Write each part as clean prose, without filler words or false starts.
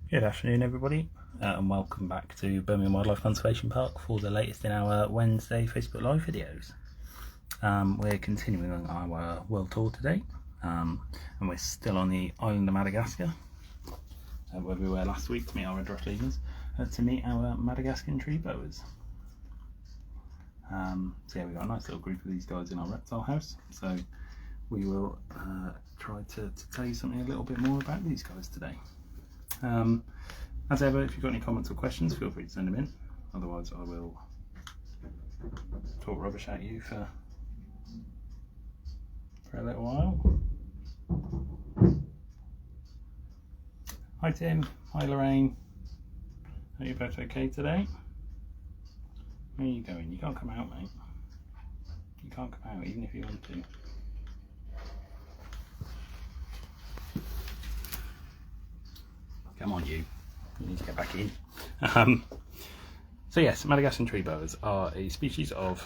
Good afternoon, everybody, and welcome back to Birmingham Wildlife Conservation Park for the latest in our Wednesday Facebook Live videos. We're continuing on our world tour today, and we're still on the island of Madagascar, where we were last week to meet our red rush lemurs, to meet our Madagascan tree boas. So yeah, we've got a nice little group of these guys in our reptile house, so we will try to tell you something a little bit more about these guys today. As ever, if you've got any comments or questions, feel free to send them in. Otherwise, I will talk rubbish at you for a little while. Hi Tim, hi Lorraine. Are you both okay today? Where are you going? You can't come out, mate. You can't come out even if you want to. Come on, you need to get back in. So yes, Madagascan tree boas are a species of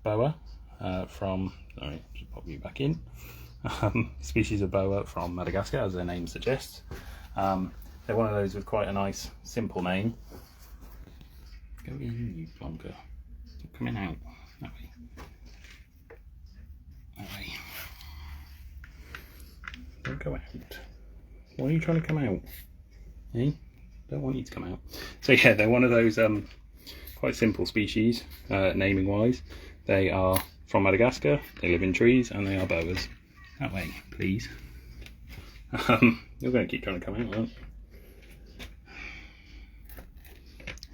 boa from, sorry, just pop you back in. Species of boa from Madagascar, as their name suggests. They're one of those with quite a nice, simple name. Go in, you plonker. Stop coming out. That way. That way. Don't go out. Why are you trying to come out? Eh? Don't want you to come out. So yeah, they're one of those quite simple species, naming wise. They are from Madagascar, they live in trees, and they are boas. That way, please. You're going to keep trying to come out, aren't you?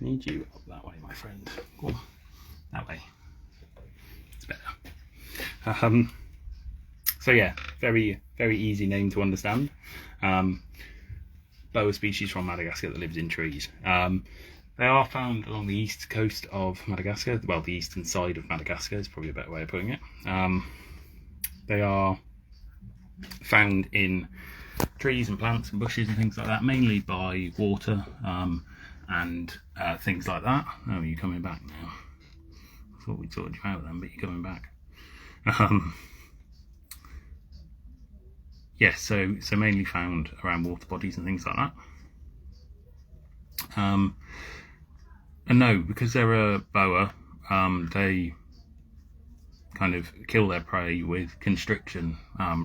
I need you up that way, my friend. Go on. That way. It's better. So yeah, very, very easy name to understand. Boa species from Madagascar that lives in trees. They are found along the east coast of Madagascar, well, the eastern side of Madagascar is probably a better way of putting it. They are found in trees and plants and bushes and things like that, mainly by water and things like that. Oh, you're coming back now. I thought we'd sorted you out then, but you're coming back. Yes, so mainly found around water bodies and things like that. And no, because they're a boa, they kind of kill their prey with constriction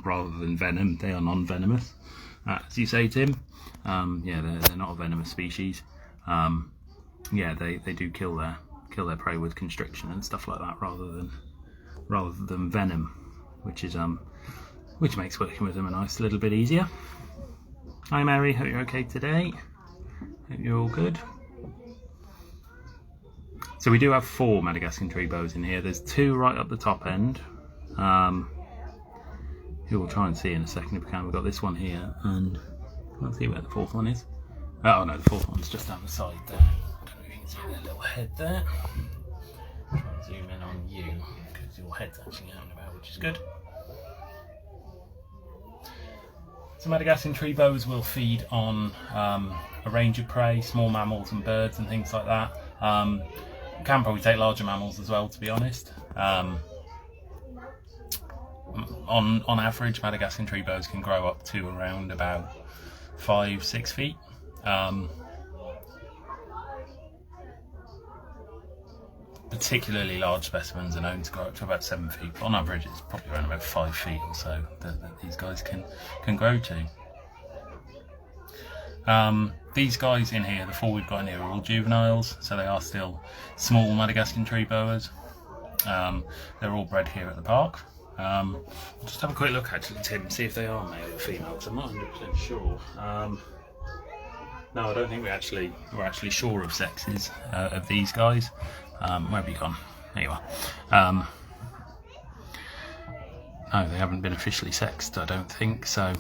rather than venom. They are non-venomous, as you say, Tim. Yeah, they're not a venomous species. Yeah, they do kill their prey with constriction and stuff like that, rather than venom, which makes working with them a nice little bit easier. Hi Mary, hope you're okay today. Hope you're all good. So we do have 4 Madagascan tree boas in here. There's 2 right up the top end, who we'll try and see in a second if we can. We've got this one here, and let's see where the 4th one is. Oh no, the 4th one's just down the side there. I don't know if you can see their little head there. Try and zoom in on you, because your head's actually out and about, which is good. So Madagascan tree boas will feed on a range of prey, small mammals and birds and things like that. Can probably take larger mammals as well, to be honest. On average, Madagascan tree boas can grow up to around about 5-6 feet. Particularly large specimens are known to grow up to about 7 feet. On average, it's probably around about 5 feet or so that these guys can grow to. These guys in here, the 4 we've got in here, are all juveniles, so they are still small Madagascan tree boas. They're all bred here at the park. Just have a quick look actually, Tim, see if they are male or female, because I'm not 100% sure. No, I don't think we're actually sure of sexes of these guys. Where have you gone? There you are. No, they haven't been officially sexed, I don't think, so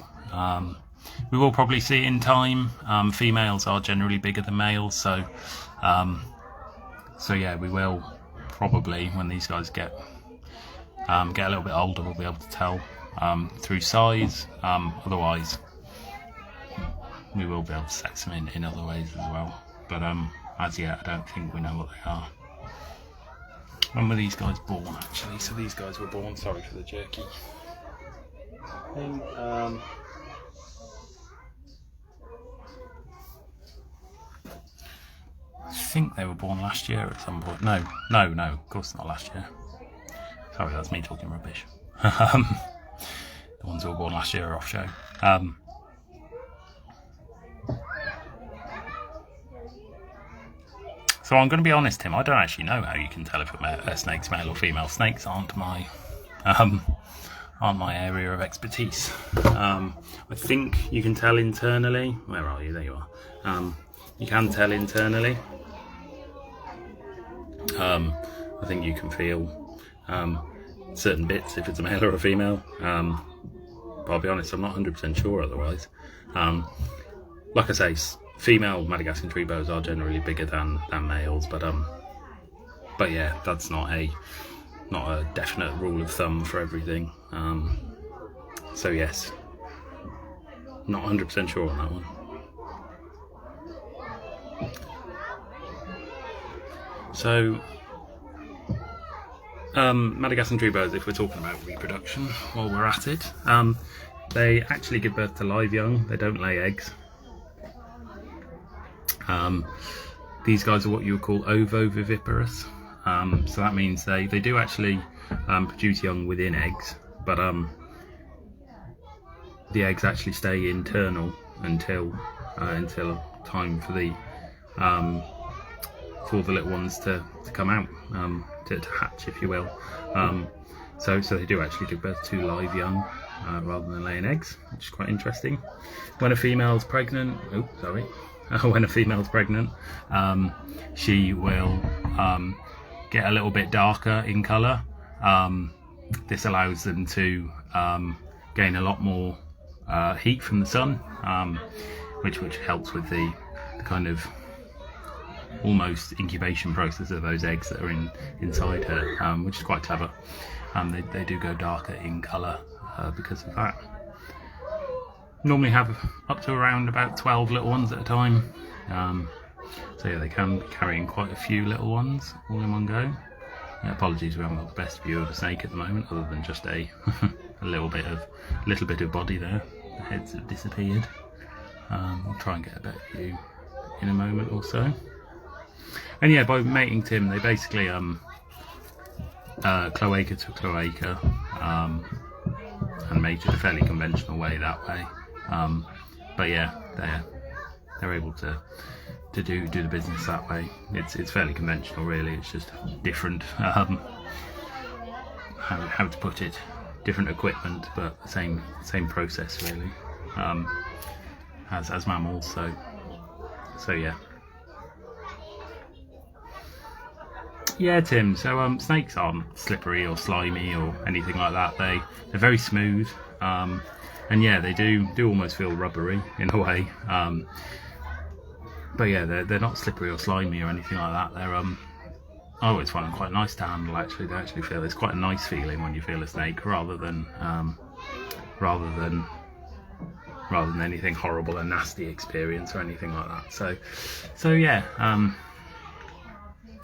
we will probably see in time. Females are generally bigger than males, so yeah, we will probably, when these guys get a little bit older, we'll be able to tell through size. Otherwise, we will be able to sex them in other ways as well. But as yet, I don't think we know what they are. When were these guys born, actually? So these guys were born, sorry for the jerky thing. think they were born last year at some point. No, of course not last year. Sorry, that's me talking rubbish. The ones who were born last year are off show. So I'm going to be honest, Tim, I don't actually know how you can tell if a snake's male or female. Snakes aren't my area of expertise. I think you can tell internally. Where are you? There you are. You can tell internally. I think you can feel certain bits if it's a male or a female. But I'll be honest, I'm not 100% sure otherwise. Like I say, female Madagascan tree boas are generally bigger than males, but yeah, that's not a definite rule of thumb for everything. So yes, not 100% sure on that one. So Madagascan tree boas, if we're talking about reproduction while we're at it, they actually give birth to live young. They don't lay eggs. These guys are what you would call ovoviviparous. So that means they do actually produce young within eggs, but the eggs actually stay internal until time for the little ones to come out, to hatch, if you will. So they do actually give birth to live young rather than laying eggs, which is quite interesting. When a female's pregnant, she will get a little bit darker in colour. This allows them to gain a lot more heat from the sun, which helps with the kind of almost incubation process of those eggs that are inside her, which is quite clever. They do go darker in colour because of that. Normally have up to around about 12 little ones at a time. So yeah, they can be carrying quite a few little ones all in one go. Apologies, we haven't got the best view of a snake at the moment, other than just a little bit of body there. The heads have disappeared. I'll try and get a better view in a moment or so. And yeah, by mating, Tim, they basically cloaca to cloaca, and mated a fairly conventional way that way. But yeah, they're able to do the business that way. It's fairly conventional, really. It's just different, how to put it, different equipment, but same process, really, as mammals. So yeah. Yeah, Tim, so snakes aren't slippery or slimy or anything like that. They're very smooth, and yeah, they do almost feel rubbery in a way. But yeah, they're not slippery or slimy or anything like that. They're I always find them quite nice to handle. Actually, they actually feel, it's quite a nice feeling when you feel a snake, rather than anything horrible, a nasty experience or anything like that. So yeah.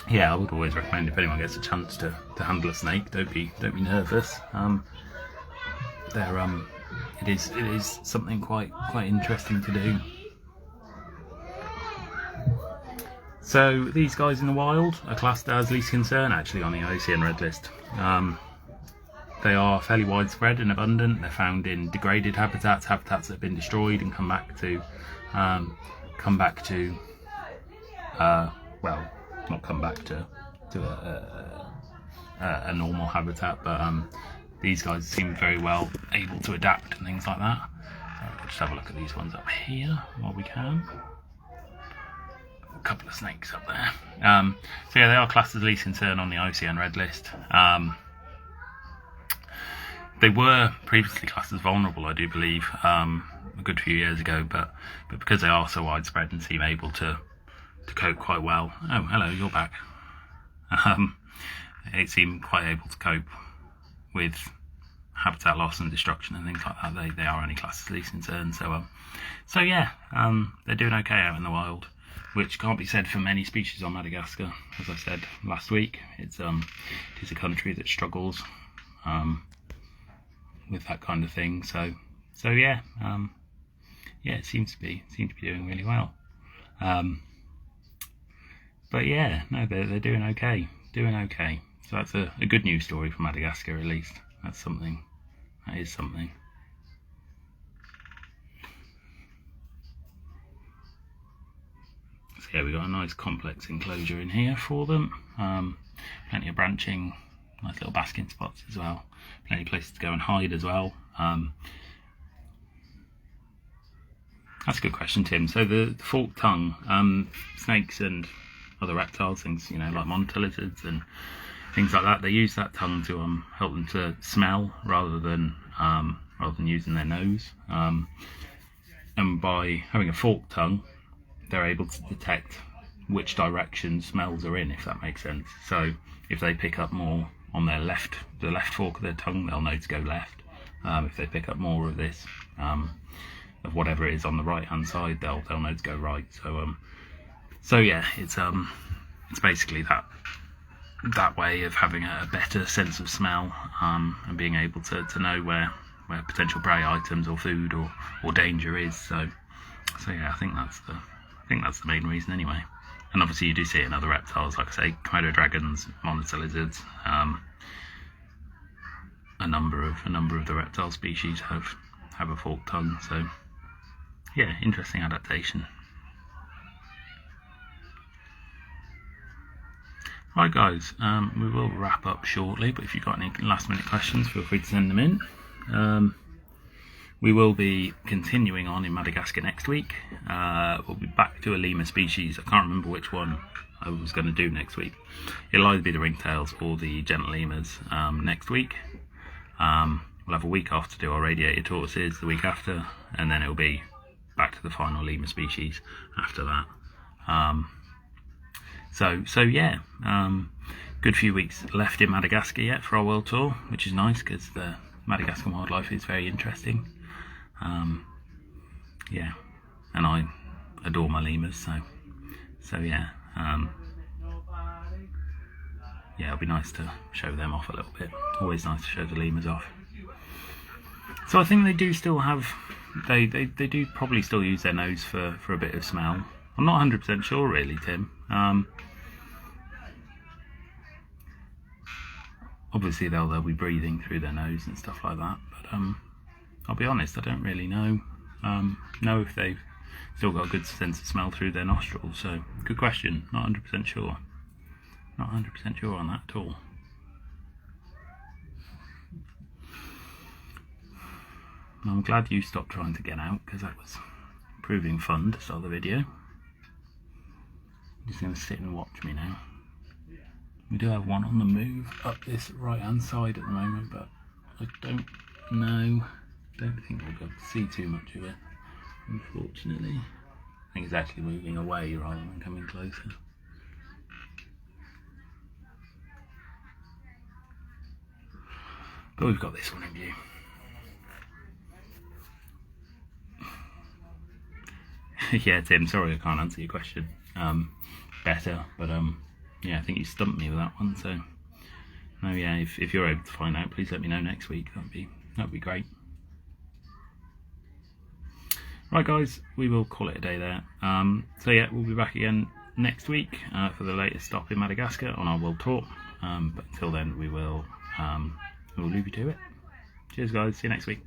Yeah, I would always recommend, if anyone gets a chance to handle a snake, don't be nervous. It is something quite interesting to do. So these guys in the wild are classed as least concern, actually, on the IUCN Red List. They are fairly widespread and abundant. They're found in degraded habitats that have been destroyed and come back to not come back to a normal habitat, but these guys seem very well able to adapt and things like that. We'll just have a look at these ones up here while we can. A couple of snakes up there. So yeah, they are classed as least concern on the IUCN Red List. They were previously classed as vulnerable, I do believe, a good few years ago, but because they are so widespread and seem able to cope quite well. Oh, hello, you're back. They seem quite able to cope with habitat loss and destruction and things like that. They are only classed as least concern. So yeah, they're doing okay out in the wild, which can't be said for many species on Madagascar. As I said last week, it is a country that struggles with that kind of thing. So yeah, it seems to be doing really well. But yeah, no, they're doing okay. Doing okay. So that's a good news story for Madagascar, at least. That's something. That is something. So yeah, we've got a nice complex enclosure in here for them. Plenty of branching, nice little basking spots as well. Plenty of places to go and hide as well. That's a good question, Tim. So the forked tongue, snakes and other reptiles, things, you know, like monitor lizards and things like that, they use that tongue to help them to smell rather than using their nose. And by having a forked tongue, they're able to detect which direction smells are in, if that makes sense. So if they pick up more on their left, the left fork of their tongue, they'll know to go left. If they pick up more of this, of whatever it is on the right hand side, they'll know to go right. So yeah, it's basically that way of having a better sense of smell, and being able to know where potential prey items or food or danger is. So yeah, I think that's the main reason anyway. And obviously you do see it in other reptiles, like I say, Komodo dragons, monitor lizards. A number of the reptile species have a forked tongue. So yeah, interesting adaptation. Right guys, we will wrap up shortly, but if you've got any last minute questions, feel free to send them in. We will be continuing on in Madagascar next week. We'll be back to a lemur species. I can't remember which one I was going to do next week. It'll either be the ringtails or the gentle lemurs next week. We'll have a week off to do our radiated tortoises the week after, and then it'll be back to the final lemur species after that. So yeah, good few weeks left in Madagascar yet for our world tour, which is nice because the Madagascan wildlife is very interesting. Yeah, and I adore my lemurs, so yeah, yeah, it'll be nice to show them off a little bit. Always nice to show the lemurs off. So I think they do still have, they do probably still use their nose for a bit of smell. I'm not 100% sure really, Tim. Obviously they'll be breathing through their nose and stuff like that, but I'll be honest, I don't really know if they've still got a good sense of smell through their nostrils. So good question, not 100% sure. Not 100% sure on that at all. I'm glad you stopped trying to get out, because that was proving fun to start the video. You're just going to sit and watch me now. We do have one on the move up this right hand side at the moment, but I don't think we'll be able to see too much of it, unfortunately. I think it's actually moving away rather than coming closer. But we've got this one in view. Yeah, Tim, sorry I can't answer your question better, but yeah, I think you stumped me with that one. So no, yeah, if you're able to find out, please let me know next week. That'd be great. Right guys, we will call it a day there. So yeah, we'll be back again next week for the latest stop in Madagascar on our world tour. But until then, we'll leave you to it. Cheers guys, see you next week.